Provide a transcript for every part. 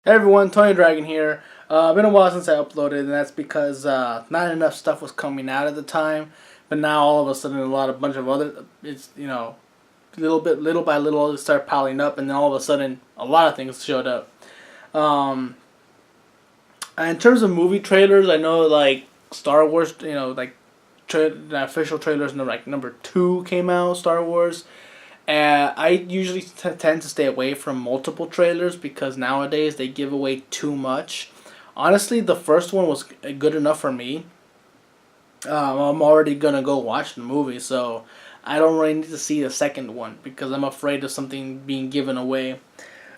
Hey everyone, Tony Dragon here. Been a while since I uploaded, and that's because not enough stuff was coming out at the time. But now all of a sudden, bunch of other, little by little, it started piling up, and then all of a sudden, a lot of things showed up. Um, in terms of movie trailers, I know like Star Wars, the official trailers, number 2 came out, Star Wars. I usually tend to stay away from multiple trailers because nowadays they give away too much. Honestly, the first one was good enough for me. I'm already gonna go watch the movie, so I don't really need to see the second one because I'm afraid of something being given away.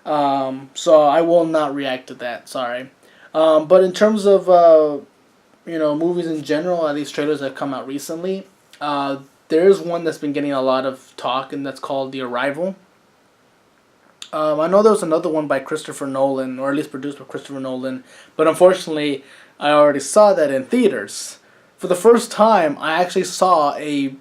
So I will not react to that. Sorry. But in terms of movies in general, at least trailers that have come out recently, there's one that's been getting a lot of talk, and that's called The Arrival. I know there was another one by Christopher Nolan, or at least produced by Christopher Nolan, but unfortunately, I already saw that in theaters. For the first time, I actually saw a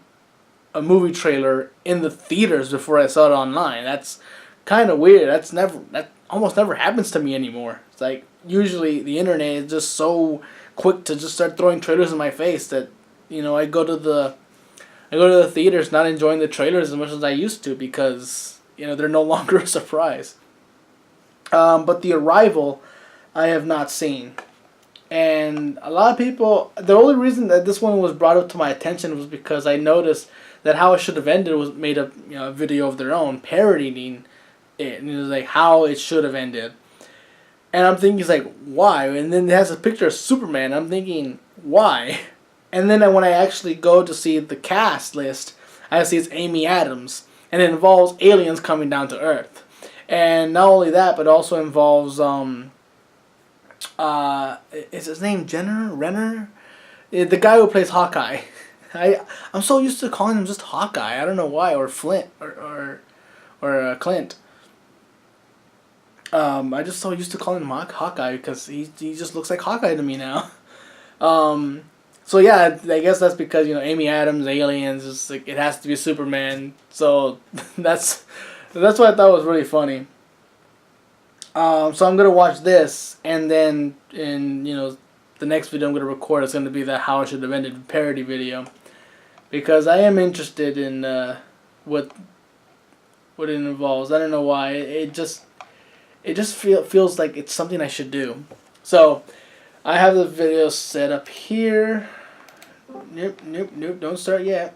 movie trailer in the theaters before I saw it online. That's kind of weird. That almost never happens to me anymore. It's like usually the internet is just so quick to just start throwing trailers in my face that I go to the theaters not enjoying the trailers as much as I used to because they're no longer a surprise. But The Arrival, I have not seen, and a lot of people. The only reason that this one was brought up to my attention was because I noticed that How It Should Have Ended was made a video of their own parodying it, and it was like how it should have ended. And I'm thinking, it's like, why? And then it has a picture of Superman. I'm thinking, why? And then when I actually go to see the cast list, I see it's Amy Adams. And it involves aliens coming down to Earth. And not only that, but also involves, is his name Renner? The guy who plays Hawkeye. I'm so used to calling him just Hawkeye. I don't know why. Or Flint. Or Clint. I just so used to calling him Hawkeye because he just looks like Hawkeye to me now. So yeah, I guess that's because Amy Adams, aliens, it's like it has to be Superman. So that's what I thought was really funny. So I'm gonna watch this, and then the next video I'm gonna record is gonna be the How It Should Have Ended parody video, because I am interested in what it involves. I don't know why. It just feels like it's something I should do. So I have the video set up here. Nope, don't start yet.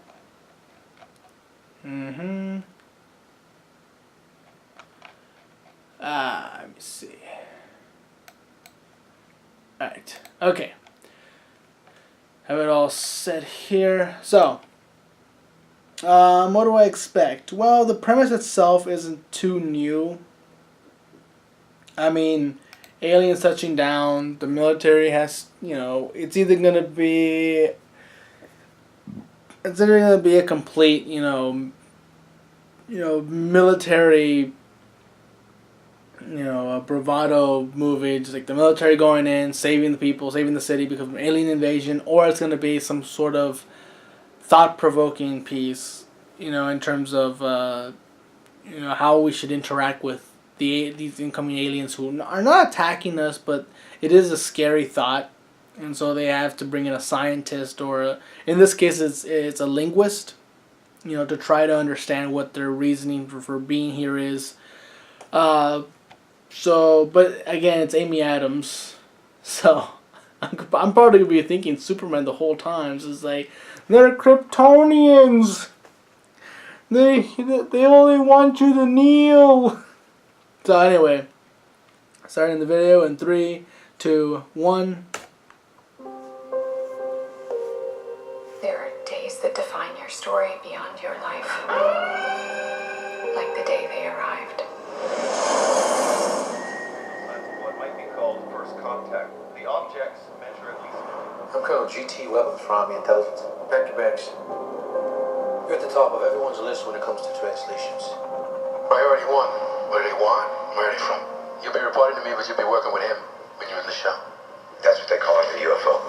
Let me see. Alright, okay. Have it all set here. So, what do I expect? Well, the premise itself isn't too new. I mean, aliens touching down, the military has, it's either going to be a complete, military, a bravado movie, just like the military going in, saving the people, saving the city because of an alien invasion, or it's going to be some sort of thought-provoking piece, in terms of, how we should interact with these incoming aliens who are not attacking us, but it is a scary thought, and so they have to bring in a scientist, or in this case it's a linguist, to try to understand what their reasoning for being here is. But again, it's Amy Adams, so I'm probably gonna be thinking Superman the whole time. So it's like, they're Kryptonians. They only want you to kneel. So anyway, starting the video in 3, 2, 1. There are days that define your story beyond your life. Like the day they arrived. That's what might be called first contact. The objects measure at least. I'm Colonel G.T. Weber from Army Intelligence. Pack your bags. You're at the top of everyone's list when it comes to translations. Priority 1. What do they want? Where are they from? You'll be reporting to me, but you'll be working with him when you're in the show. That's what they call it, the UFO.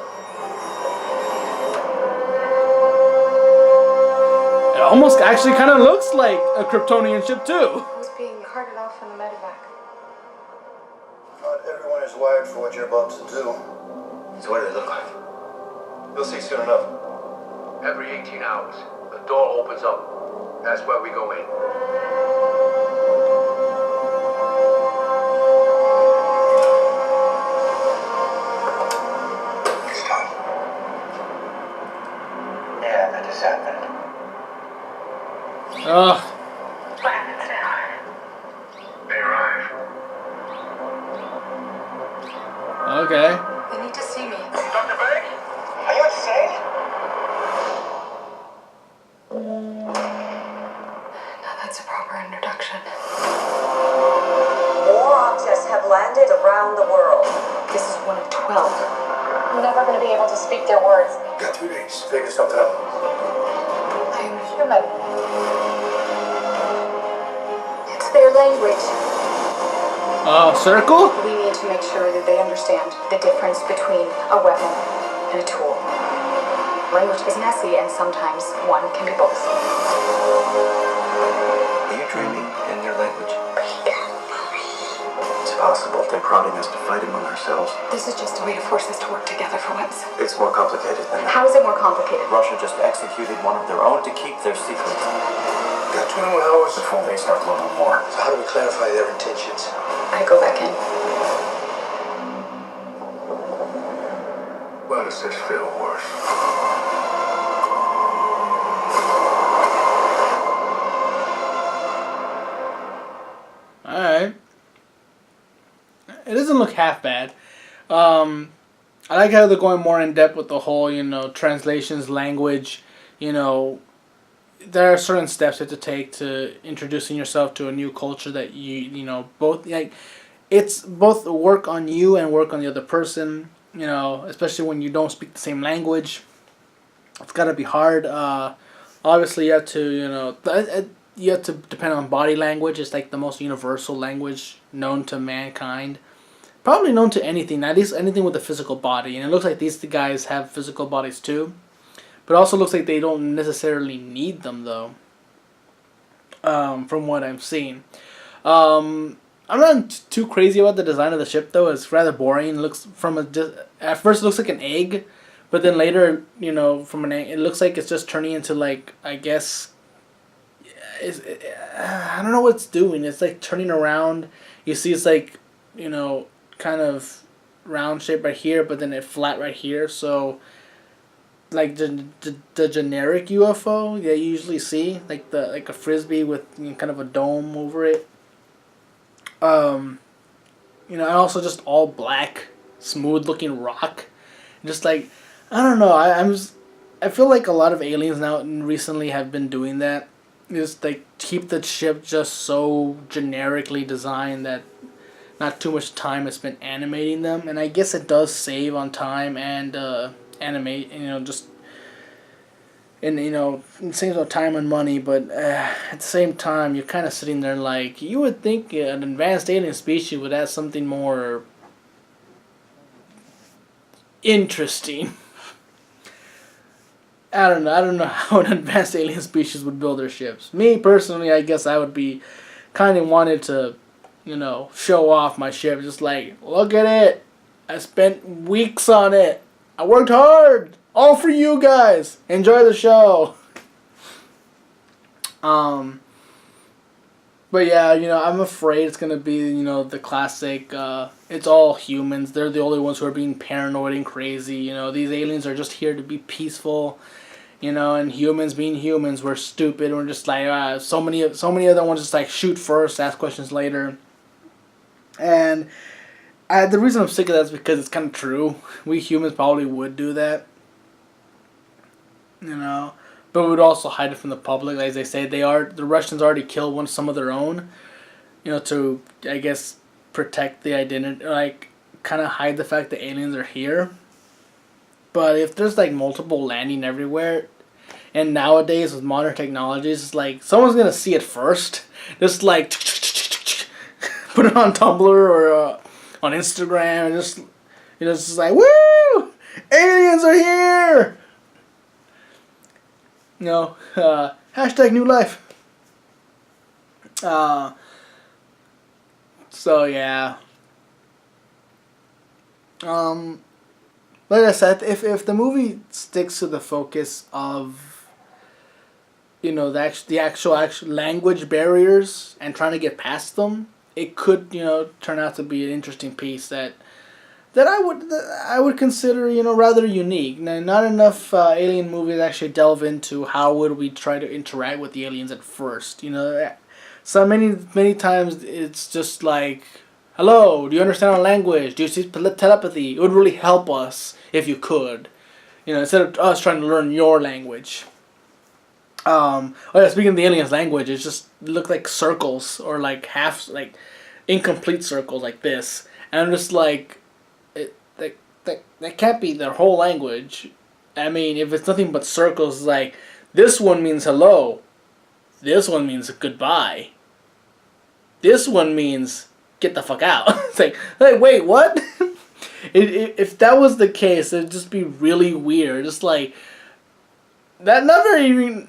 It almost actually kind of looks like a Kryptonian ship too. I was being carted off in the medevac. Not Everyone is wired for what you're about to do. So what do they look like? You'll see soon enough. Every 18 hours, the door opens up. That's where we go in. Stop. Yeah, that just happened. Ugh. What happens now? They arrive. Okay. They need to see me. Dr. Begg? Are you insane? Now that's a proper introduction. More objects have landed around the world. This is one of 12. I'm never going to be able to speak their words. Got 3 days. Figure something out. I'm human. It's their language. Circle? We need to make sure that they understand the difference between a weapon and a tool. Language is messy, and sometimes one can be both. Are you dreaming in their language? It's possible they're prodding us to fight among ourselves. This is just a way to force us to work together for once. It's more complicated than that. How is it more complicated? Russia just executed one of their own to keep their secret. Got 21 hours. Before they start global war. So how do we clarify their intentions? I go back in. Why does this feel worse? Alright. It doesn't look half bad. I like how they're going more in depth with the whole, translations, language, there are certain steps you have to take to introducing yourself to a new culture that both, it's both work on you and work on the other person, especially when you don't speak the same language. It's got to be hard. Obviously, you have to, you have to depend on body language. It's like the most universal language known to mankind. Probably known to anything, at least anything with a physical body. And it looks like these guys have physical bodies too. But it also looks like they don't necessarily need them, though. From what I'm seeing. I'm not too crazy about the design of the ship, though. It's rather boring. It looks at first it looks like an egg. But then later, from an egg, it looks like it's just turning into, I guess... I don't know what it's doing. It's like turning around. You see it's like, kind of round shape right here, but then it flat right here. So... like the generic UFO that you usually see, like a frisbee with kind of a dome over it. And also just all black, smooth looking rock. Just I don't know. I feel like a lot of aliens now recently have been doing that. Just keep the ship just so generically designed that not too much time is spent animating them, and I guess it does save on time and animate, just, and it saves on time and money, but at the same time, you're kind of sitting there you would think an advanced alien species would have something more interesting. I don't know how an advanced alien species would build their ships. Me, personally, I guess I would be kind of wanted to, show off my ship, just look at it, I spent weeks on it. I worked hard! All for you guys! Enjoy the show! But yeah, I'm afraid it's gonna be, the classic, it's all humans. They're the only ones who are being paranoid and crazy. These aliens are just here to be peaceful. And humans being humans, we're stupid. We're just so many other ones just shoot first, ask questions later. And the reason I'm sick of that is because it's kind of true. We humans probably would do that. But we would also hide it from the public. As they say, the Russians already killed some of their own, to, I guess, protect the identity, kind of hide the fact that aliens are here. But if there's, multiple landing everywhere, and nowadays with modern technologies, it's someone's going to see it first. Just, put it on Tumblr or on Instagram, and just, just woo! Aliens are here! Hashtag new life. So yeah. Like I said, if the movie sticks to the focus of, you know, the actual language barriers and trying to get past them, it could, you know, turn out to be an interesting piece that I would consider, you know, rather unique. Now, not enough alien movies actually delve into how would we try to interact with the aliens at first. You know, so many times it's just like, hello, do you understand our language? Do you see telepathy? It would really help us if you could. You know, instead of us trying to learn your language. Oh yeah, speaking of the aliens' language, it just looked like circles or like incomplete circles like this. And I'm just like, that can't be their whole language. I mean, if it's nothing but circles, like, this one means hello. This one means goodbye. This one means get the fuck out. It's like wait, what? If that was the case, it'd just be really weird. Just like, that, not very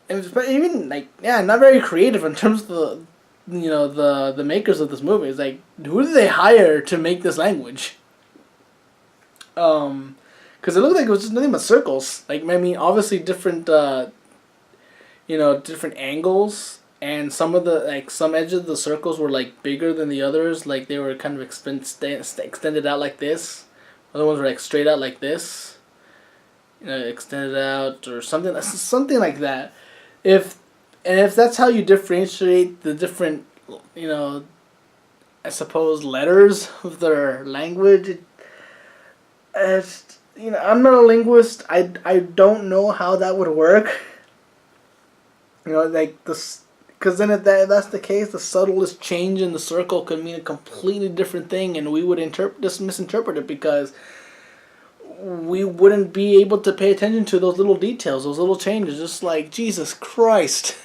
not very creative in terms of the, you know, the makers of this movie. It's like, who did they hire to make this language? Because it looked like it was just nothing but circles. Like, I mean, obviously different, you know, different angles, and some of the, some edges of the circles were, like, bigger than the others. Like, they were kind of extended out like this. Other ones were, like, straight out like this. You know, extended out or something like that. If that's how you differentiate the different, you know, I suppose, letters of their language, you know, I'm not a linguist. I don't know how that would work. You know, like this, because then if that's the case, the subtlest change in the circle could mean a completely different thing, and we would misinterpret it because we wouldn't be able to pay attention to those little details, those little changes. Just like, Jesus Christ.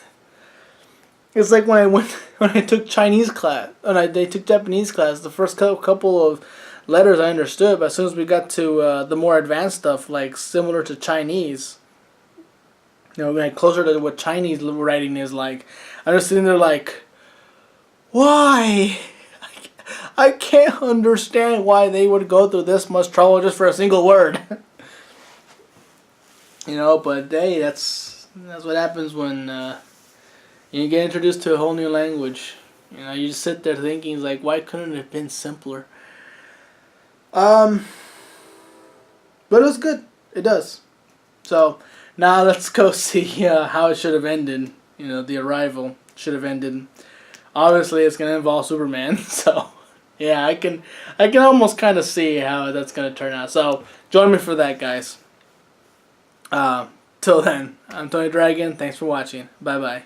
It's like when I took Chinese class, they took Japanese class. The first couple of letters I understood, but as soon as we got to the more advanced stuff, like similar to Chinese, you know, like closer to what Chinese writing is like, I'm just sitting there like, why? I can't understand why they would go through this much trouble just for a single word. You know, but hey, that's what happens when you get introduced to a whole new language. You know, you just sit there thinking, like, why couldn't it have been simpler? But it was good. It does. So, now let's go see how it should have ended. You know, The Arrival should have ended. Obviously, it's going to involve Superman, so yeah, I can almost kind of see how that's going to turn out. So, join me for that, guys. Till then, I'm Tony Dragon. Thanks for watching. Bye-bye.